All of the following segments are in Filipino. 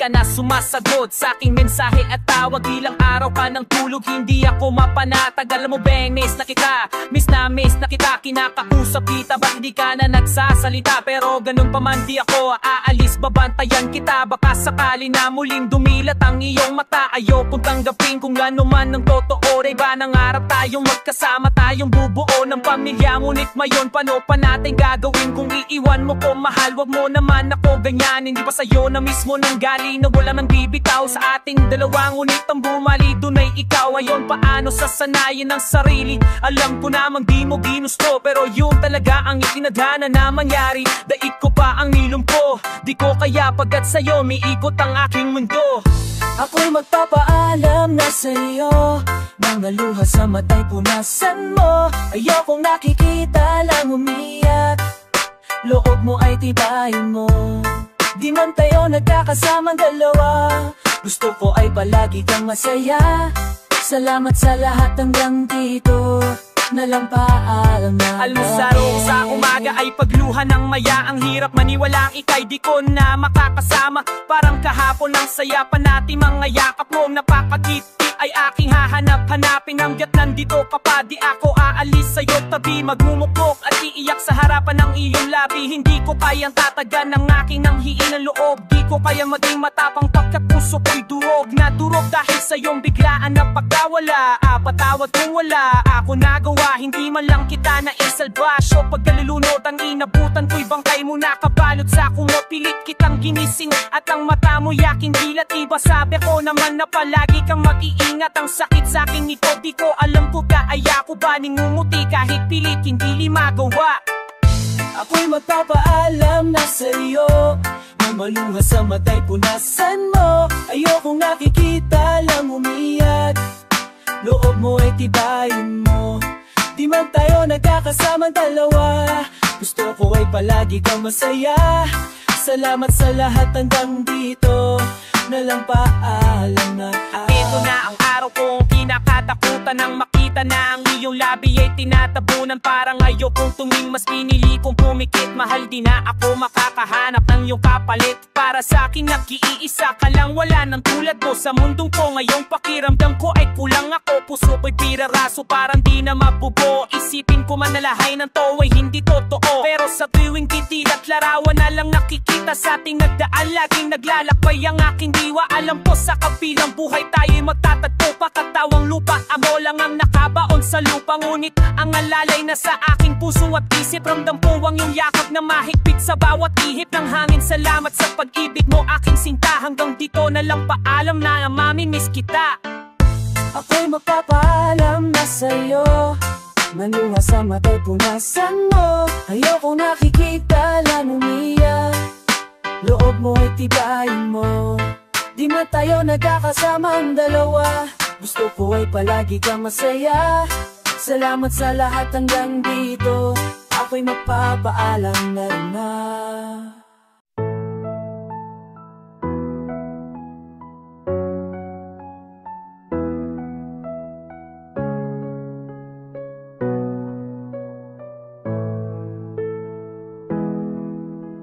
ka na sumasagot sa aking mensahe at tawag. Ilang araw ka ng tulog, hindi ako mapanatag. Alam mo bang miss na kita, miss na kita, kinakausap kita. Ba't di ka na nagsasalita? Pero ganun pa man di ako aalis, babantayan kita. Baka sakali na muling dumilat ang iyong mata. Ayokong tanggapin kung ano man ang totoo. Diba nangarap tayong magkasama, tayong bubuo ng pamilya. Ngunit mayon, paano pa natin gagawin kung iiwan mo ko? Mahal, wag mo naman ako ganyan. Hindi pa sa'yo na mismo nang galing na wala nang bibitaw sa ating dalawa. Ngunit ang bumali dun ay ikaw. Ngayon paano sasanayin ang sarili? Alam ko namang di mo ginusto, pero yun talaga ang itinadhana na mangyari. Daig ko pa ang nilumpo, di ko kaya pagkat sa'yo miikot ang aking mundo. Ako'y magpapaalam na sa'yo, mga luha sa mata'y punasan mo. Ayokong nakikita lang umiyak, loob mo ay tibayin mo. Di man tayo nagkakasamang dalawa, gusto ko ay palagi kang masaya. Salamat sa lahat hanggang dito, nalang paalam na. Almusaro sa umaga ay pagluha ng maya. Ang hirap maniwalang ika'y di ko na makakasama. Parang kahapon ang saya pa natin, mga yakap mong napakakiti ay aking hahanap-hanapin. Hanggat nandito ka pa, di ako aalis sa'yo tabi. Magmumukok at iiyak sa harapan ng iyong labi. Hindi ko kayang tatagan ng aking nanghiin ng loob. Di ko kayang maging matapang pagkat puso ko'y durog na durog dahil sa iyong biglaan na pagkawala. Patawad kung wala ako nagawa, hindi man lang kita na isalbasyo. Pagkalulunod ang inabutan ko'y bangkay mo nakabalot sa kumot. Pilit kitang ginising at ang mata mo yaking dilat. Iba sabi ko naman na palagi kang mag-iingat. Ang sakit sa akin ito, di ko alam ko kaya ko ba ningunguti kahit pilit hindi limagawa. Ako'y magpapaalam na sa'yo, may maluha sa mata'y punasan mo. Ayokong nakikita lang umiyak, loob mo ay tibayin mo. Di man tayo nagkakasamang dalawa, gusto ko ay palagi kang masaya. Salamat sa lahat hanggang dito, nalang paalam na. Ito na ang araw kong kinakatakutan, nang makita na ang iyong labi ay tinatabunan. Parang ayokong tuming, mas pinili kong pumikit. Mahal di na ako makakahanap ng iyong kapalit. Para sa akin nag-iisa ka lang, wala nang tulad mo sa mundong ko. Ngayong pakiramdam ko ay kulang ako, puso ko'y piraraso, parang di na mabubo. Isipin ko man na lahay ng to ay hindi totoo, pero sa tuwing titig at larawan na lang nakikita sa ating nagdaan. Laging naglalakbay ang aking diwa. Alam ko sa kabilang buhay tayo'y magtatagpo. Pakatawang lupa, amo lang ang nakabaon sa lupa. Ngunit ang alalay na sa aking puso at isip, ramdam ko ang iyong yakap na mahigpit sa bawat ihip ng hangin. Salamat sa pag-ibig mo aking sinta, hanggang dito na lang paalam na mamimiss kita. Ako'y magpapaalam na sa'yo, maluha sa mata'y punasan mo. Ayokong nakikita lang umiyak, loob mo ay tibayin mo. Di man tayo nagkakasamang dalawa, gusto ko ay palagi kang masaya. Salamat sa lahat hanggang dito, ako'y magpapaalam na rin na.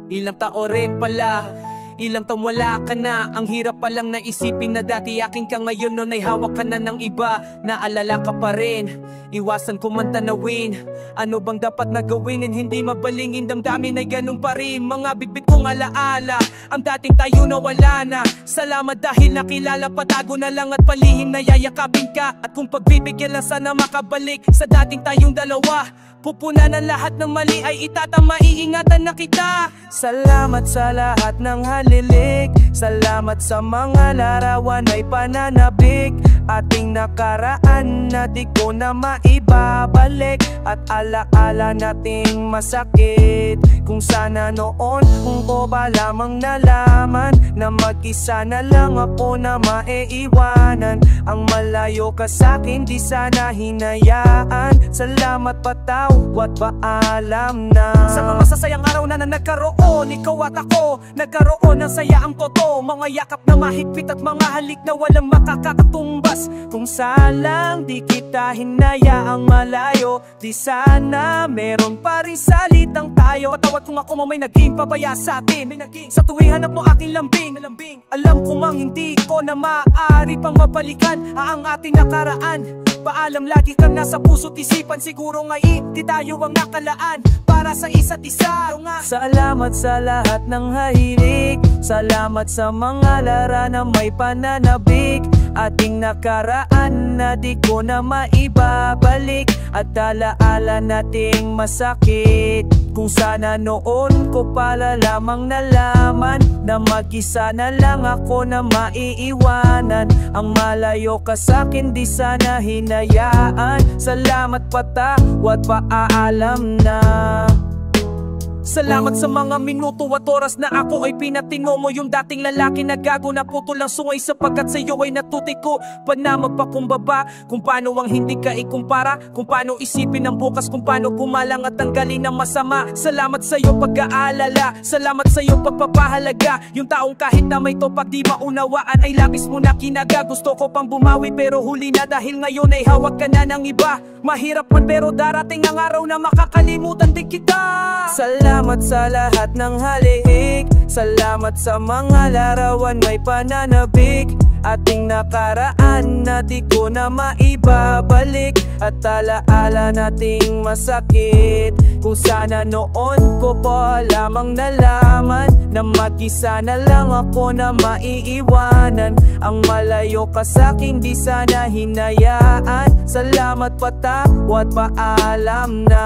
Ilang taon rin pala, ilang taon wala ka na. Ang hirap palang naisipin na dati akin ka, ngayon nun ay hawak ka na ng iba. Naalala ka pa rin, iwasan ko man tanawin. Ano bang dapat na gawin? Hindi mabalingin, damdamin ay ganun pa rin. Mga bitbit kong alaala, ang dating tayo na wala na. Salamat dahil nakilala, patago na lang at palihim na yayakapin ka. At kung pagbibigyan lang sana makabalik sa dating tayong dalawa. Pupunan ang lahat ng mali ay itatama, iingatan na kita. Salamat sa lahat ng halilik, salamat sa mga larawan ay pananabik. Ating nakaraan na di ko na maibabalik, at alaala nating masakit. Kung sana noon, kung ko ba lamang nalaman na mag-isa na lang ako na maiiwanan. Ang malayo malayo ka sa'kin, di sana hinayaan. Salamat, patawad, paalam na. Sa mga masasayang araw na nagkaroon, ikaw at ako nagkaroon ng saya ang totoo. Mga yakap na mahigpit at mga halik na walang makakatumbas. Kung salang di kita hinayaang malayo, di sana meron pa rin salitang tayo. Patawad kung ako may naging pabaya sa atin. Sa tuwing hanap mo aking lambing, alam ko mang hindi ko na maaari pang mabalikan ang ating nakaraan. Paalam, lagi kang nasa puso't isipan. Siguro nga di tayo ang nakalaan para sa isa't isa. Salamat sa lahat ng hahilig, salamat sa mga lara na may pananabik. Ating nakaraan na di ko na maibabalik, at alaala nating masakit. Kung sana noon ko pala lamang nalaman na mag-isa na lang ako na maiiwanan. Ang malayo ka sa'kin, di sana hinayaan. Salamat, patawad, paalam na. Salamat sa mga minuto at oras na ako ay pinatino mo. Yung dating lalaki na gago na puto lang sungay, sapagkat sa'yo ay natuti ko pa na magpakumbaba. Kung paano ang hindi ka ikumpara, kung paano isipin ang bukas, kung paano gumalang at tanggalin ang masama. Salamat sa'yo pag-aalala, salamat sa'yo pagpapahalaga. Yung taong kahit na may topak di maunawaan ay labis mo na kinaga. Gusto ko pang bumawi pero huli na, dahil ngayon ay hawak ka na ng iba. Mahirap man pero darating ang araw na makakalimutan din kita. Salamat sa lahat ng halihik, salamat sa mga larawan may pananabik. Ating nakaraan na di ko na maibabalik, at alaala nating masakit. Kung sana noon ko pa lamang nalaman na mag-isa na lang ako na maiiwanan. Ang malayo ka sa'kin, di sana hinayaan. Salamat, patawad, paalam na.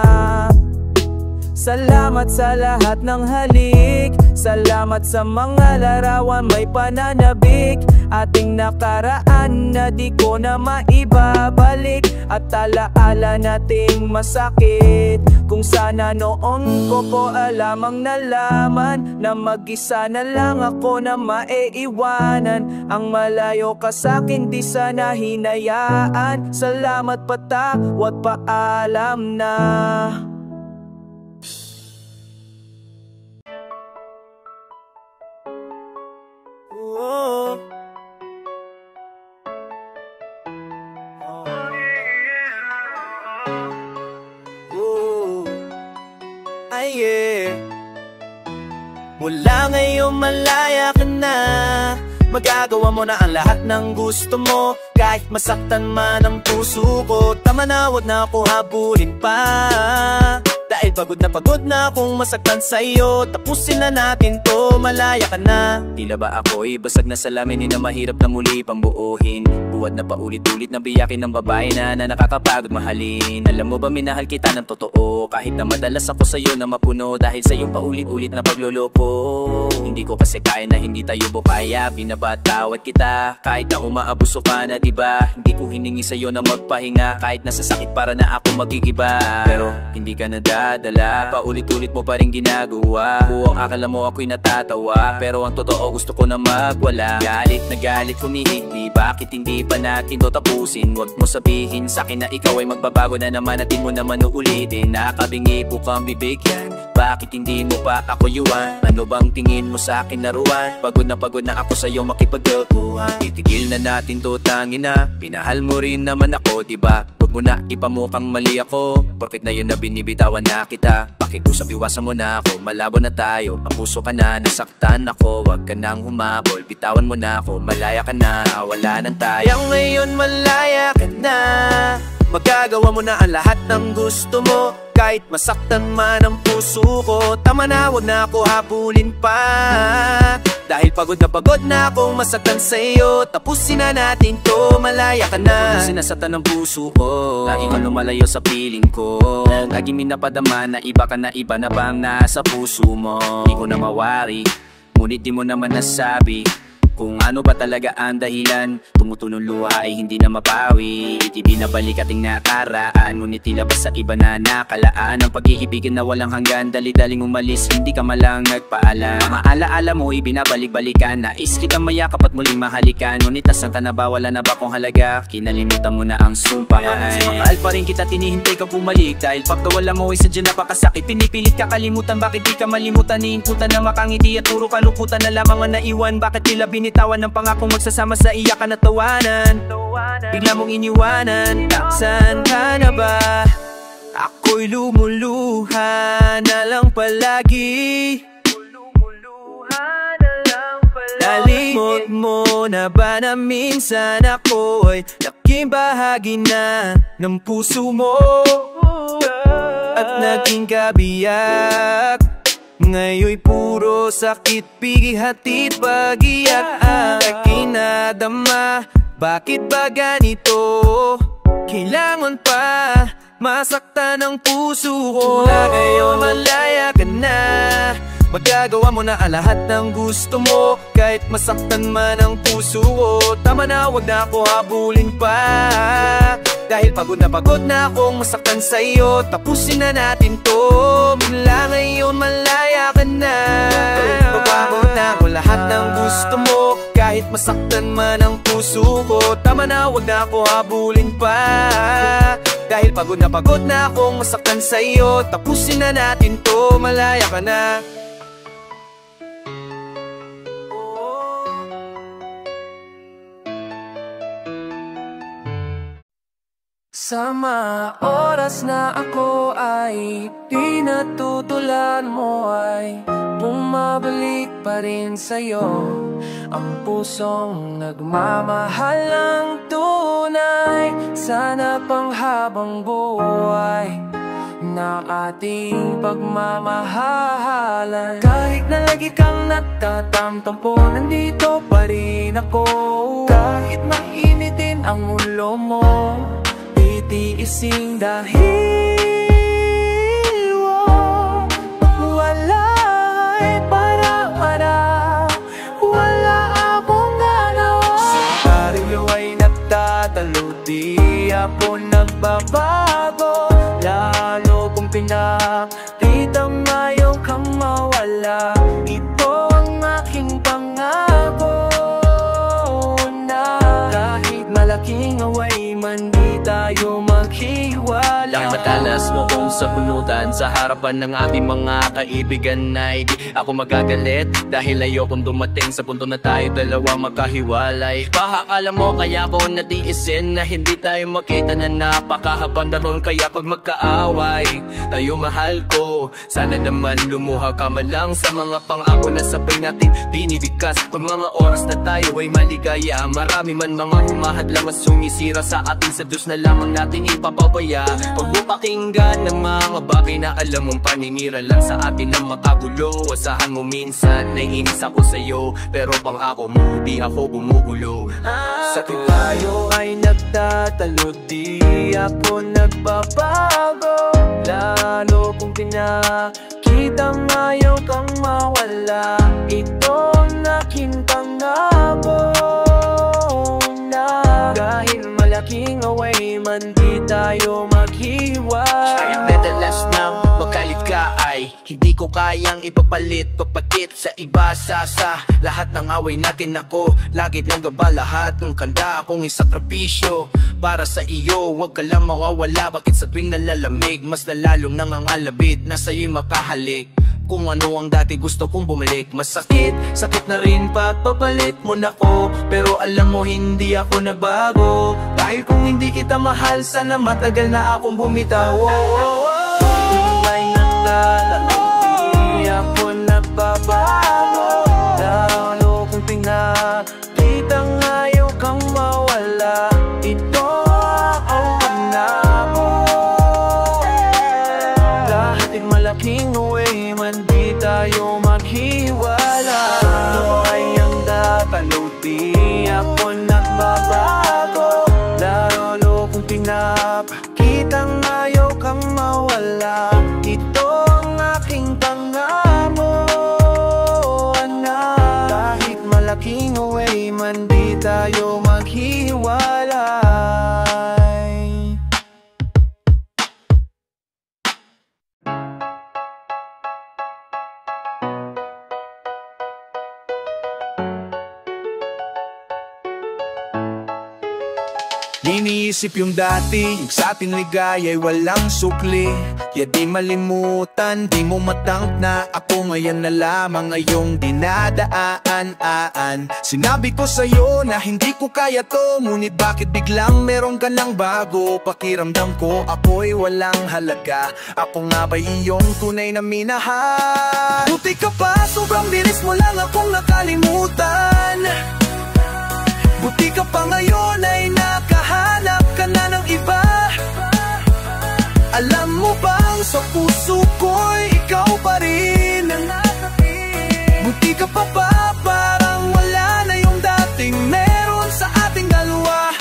Salamat sa lahat ng halik, salamat sa mga larawan may pananabik. Ating nakaraan na di ko na maibabalik, at alaala nating masakit. Kung sana noon ko po lamang nalaman na mag-isa na lang ako na maiiwanan. Ang malayo ka sa'kin, di sana hinayaan. Salamat, patawad, paalam na. Mula ngayon malaya ka na, magagawa mo na ang lahat ng gusto mo. Kahit masaktan man ang puso ko, tama na, wag na ako habulin pa. Dahil pagod na akong masaktan sa'yo, tapusin na natin to, malaya ka na. Tila ba ako'y basag na salamin na mahirap na muli pang buuhin. Buwad na paulit-ulit na biyakin ng babae na nakakapagod mahalin. Alam mo ba minahal kita ng totoo, kahit na madalas ako sa'yo na mapuno. Dahil sa'yong paulit-ulit na pagloloko, hindi ko kasi kaya na hindi tayo bukaya. Binabatawad kita kahit na umaabuso ka na, diba? Hindi ko hiningi sa'yo na magpahinga, kahit nasa sakit para na ako mag-iiba. Pero hindi ka nadadala, paulit-ulit mo pa rin ginagawa. Buong akala mo ako'y natatawa, pero ang totoo gusto ko na magwala. Galit na galit humihindi, bakit hindi pa natin to tapusin? Huwag mo sabihin sa'kin na ikaw ay magbabago na naman, at di mo naman uulitin. Nakabingi po kang bibigyan, bakit hindi mo pa ako yuwan? Ano bang tingin mo sa'kin na ruwan? Pagod na ako sa'yo makipagkakuhan. Itigil na natin to, tangin na, pinahal mo rin naman ako, diba? Huwag mo na ipamukang mali ako, porket na yun na binibitawan na kita. Pakikusap, iwasan mo na ako, malabo na tayo. Ang puso ka na, nasaktan ako, huwag ka nang humabol. Bitawan mo na ako, malaya ka na, wala nang tayo. Kaya ngayon malaya ka na, magagawa mo na ang lahat ng gusto mo. Kahit masaktan man ang puso ko, tama na, wag na ako habulin pa. Dahil pagod na akong masaktan sa'yo, tapusin na natin to, malaya ka na. Sinasaktan ng puso ko, laging ka lumalayo sa piling ko. Laging minapadama na iba ka na, iba na bang nasa puso mo. Di ko na mawari, ngunit di mo naman nasabi Kung ano ba talaga ang dahilan, tumutulong luha ay hindi na mapawi. Ibinabalik ating nakaraan, ngunit tila ba sa iba na nakalaan. Ang pag-iibigin na walang hanggan, dali-daling umalis, hindi ka malang nagpaalam. Mga alaala mo ibinabalik-balikan, nais kitang mayakap at muling mahalikan. Ngunit asan ka na ba, wala na ba kung halaga? Kinalimutan mo na ang sumpaan. Mahal pa rin kita, tinihintay ka bumalik, dahil pagkawala mo ay sadya napakasakit. Pinipilit ka kalimutan, bakit di ka malimutan? Iinputan na makangiti at puro kaluputan na lamang ang naiwan. Bakit tila binitawan ng pangakong magsasama sa iyakan at tawanan? Bigla mong iniwanan, saan ka na ba? Ako'y lumuluha na lang palagi. Nalimot mo na ba na minsan ako'y laking bahagi na ng puso mo? At naging kabiyak, ngayon'y puro sakit, pigihati, pag-iyak ang aking nadama. Bakit ba ganito? Kailangan pa masaktan ang puso ko. Na ngayon malaya ka na, magagawa mo na ang lahat ng gusto mo. Kahit masaktan man ang puso ko, tama na, wag na ako habulin pa. Dahil pagod na akong masaktan sa'yo, tapusin na natin to. Mula ngayon malaya ka na, magbabago na ako lahat ng gusto mo. Kahit masaktan man ang puso ko, tama na, wag na ako habulin pa. Dahil pagod na akong masaktan sa'yo, tapusin na natin to. Malaya ka na. Sa mga oras na ako ay di natutulan mo, ay bumabalik pa rin sa'yo ang pusong nagmamahal ng tunay. Sana panghabang buhay na ating pagmamahalan. Kahit na lagi kang nagtatamtampo, nandito pa rin ako. Kahit mainitin ang ulo mo, titiisin dahil wala ay para wala akong ganawa. Sa karyo ay nagtatalo, di ako nagbabago. Lalo kung pinakita ngayon kang mawala, ito ang aking pangako na kahit malaking away man, tayo maghiwalay. Dahil madalas mo kong sabunutan sa harapan ng ating mga kaibigan na di ako magagalit, dahil ayokong dumating sa punto na tayo dalawa magkahiwalay. Pakakala mo kaya ko natiisin na hindi tayo makita na napakahabang daron. Kaya pag magkaaway tayo mahal ko, sana naman lumuha ka man lang sa mga pangako na sabay natin binibigkas. Pag mga oras na tayo ay maligaya, marami man mga humahadlang at sumisira sa atin, sa Diyos na lamang natin ipapabaya. Pag mo pakinggan ng mga bagay na alam mong paninira lang sa atin ang makagulo. Asahan mo minsan naiinis ako sa'yo, pero pang ako mo di ako bumugulo. Sa tayo ay nagtatalo, di ako nagbabago. Lalo kung pinakita ngayon kang mawala, ito ang aking pangako na kahit malaking away man, di tayo maghiwalay. Kahit madalas na magalit ka ay hindi ko kayang ipapalit, papakit sa iba. Sa lahat ng away natin ako lagi lang gaba, lahat ng kanda akong isakripisyo para sa iyo. Huwag ka lang mawawala, bakit sa tuwing nalalamig mas nalalong nangangalabit na sa'yo'y makahalik. Kung ano ang dati gusto kong bumalik, masakit, sakit na rin pagpapalit mo na ko. Pero alam mo hindi ako nagbago, dahil kung hindi kita mahal sana matagal na akong bumitaw. May naglalaro, di ako nagbabago. Lalo kung pinakita ngayon kang mawala, ito ang pangako. Kahit malaking away man, di tayo maghiwala. Ito ay ang datalo, di ako nagbabago. Lalo kung pinakita ngayon kang mawala, ito ang aking pangako na kahit malaking away iniisip yung dati, yung sa ating ligaya'y walang sukli. Ya di malimutan, di mo matangk na ako ngayon na lamang ngayong dinadaan. Sinabi ko sa'yo na hindi ko kaya to, ngunit bakit biglang meron ka ng bago? Pakiramdam ko ako'y walang halaga, ako nga ba'y iyong tunay na minahal? Buti ka pa, sobrang bilis mo lang akong nakalimutan. Buti ka pa ngayon ay nakahanap ka na ng iba. Alam mo bang sa puso ko'y ikaw pa rin. Buti ka pa parang wala na yung dating meron sa ating dalawa.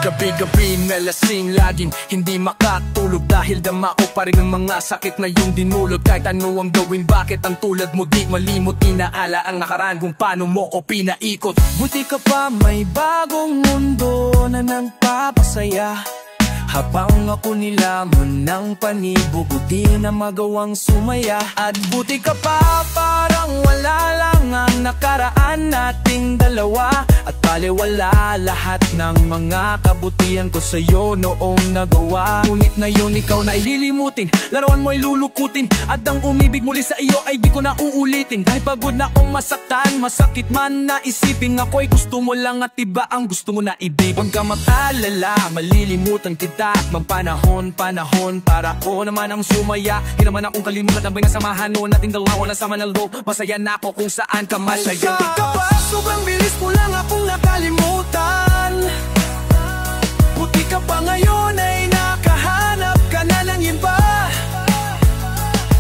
Gabi-gabi nalasing, laging hindi makatulog dahil damao pa rin ang mga sakit na yung dinulot. Kahit ano ang gawin, bakit ang tulad mo di malimot? Inaala ang nakaraan kung paano mo ko pinaikot. Buti ka pa, may bagong mundo na nagpapasaya. Habang ako nilamon ng panibo, buti na magawang sumaya. At buti ka pa, parang wala lang ang nakaraan nating dalawa. At baliwala lahat ng mga kabutihan ko sa'yo noong nagawa. Ngunit ngayon ikaw na ililimutin, larawan mo'y lulukutin, at ang umibig muli sa iyo ay di ko na uulitin. Dahil pagod na akong masaktan, masakit man na isipin, ako'y gusto mo lang at iba ang gusto mo na ibig. Huwag ka mag-alala, malilimutan kita. Magpanahon para ko naman ang sumaya. Di naman akong kalimutan ang binasamahan noon nating dalawa na sama ng loob. Masaya na ako kung saan ka masaya. Buti ka pa, sobrang bilis mo lang akong nakalimutan. Buti ka pa ngayon ay nakahanap ka na ng iba.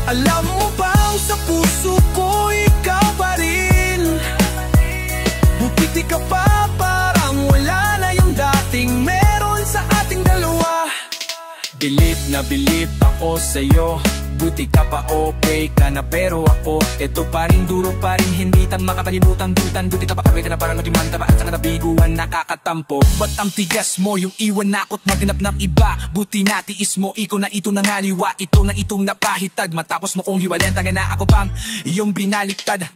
Alam mo bang sa puso ko ikaw pa rin. Buti ka pa parang wala na yung dating meron sa ating dalawa. Bilib na bilib ako sa'yo. Buti ka pa, okay ka na, pero ako eto pa rin, duro pa rin, hindi tan makakalimutan. Buti ka pa, kawin ka na parang nagimanta ba at saka nabiguan, nakakatampo. Ba't ang tigas mo, yung iwan na ako't maghanap ng iba? Buti na tiis mo, ikaw na ito ng haliwa, ito na itong napahitag. Matapos mo kong hiwalayan, tanga na ako pang iyong binaliktad.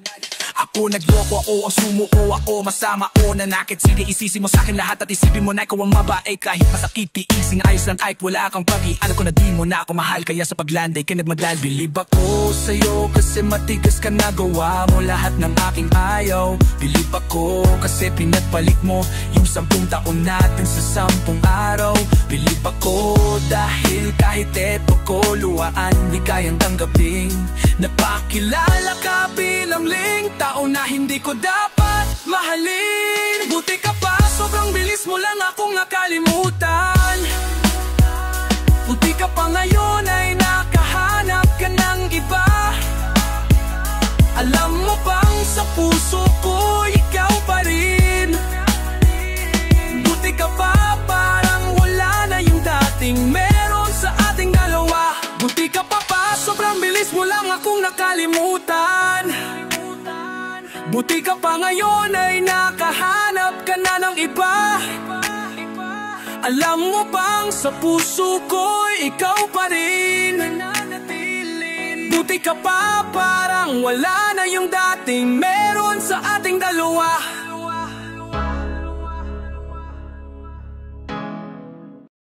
Ako nagloko, ako ang sumuko, ako masama o nanakit. Sige, isisi mo sa'kin lahat at isipin mo na ikaw ang mabae. Kahit masakit, tiising ayos lang kahit wala kang pagi. Alam ko na di mo na ako mahal, kaya sa paglanday ka nagmagdal. Bilib ako sa'yo kasi matigas ka na, gawa mo lahat ng aking ayaw. Bilib ako kasi pinagpalit mo yung 10 taon natin sa 10 araw. Bilib ako dahil kahit eto ko luwaan, di kayang tanggapin. Napakilala ka bilang tao na hindi ko dapat mahalin. Buti ka pa, sobrang bilis mo lang akong nakalimutan. Buti ka pa ngayon ay nakahanap ka ng iba. Alam mo bang sa puso ko ikaw pa rin. Buti ka pa parang wala na yung dating meron sa ating dalawa. Buti ka pa, sobrang bilis mo lang akong nakalimutan. Buti ka pa ngayon ay nakahanap ka na ng iba. Alam mo bang sa puso ko'y ikaw pa rin. Buti ka pa parang wala na yung dating meron sa ating dalawa.